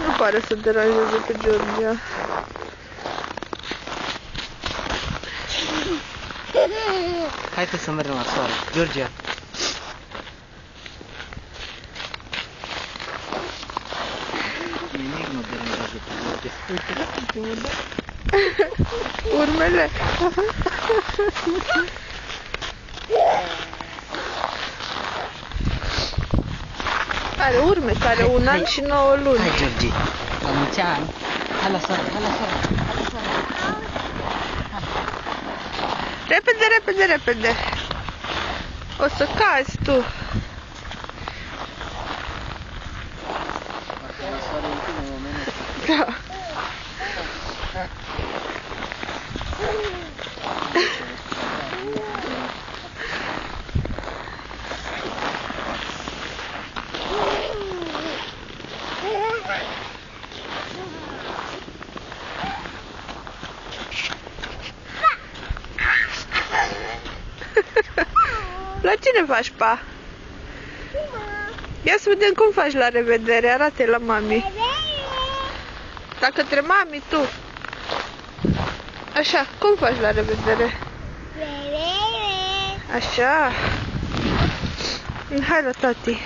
Nu pare să deranjeze pe Georgia. Hai că să mergem la soare. Georgia. Nimic nu deranjează pe Georgia. Urmele. Are urme, care un an și 9 luni. Hai, Georgie. La mulți ani. Hai la soare, hai la soare. Hai la soare. Repede, repede, repede. O să cazi tu. Da. La cine faci pa? Ia să vedem cum faci la revedere. Arată-i la mami. Da, către mami tu. Așa, cum faci la revedere? Așa. Hai la tati.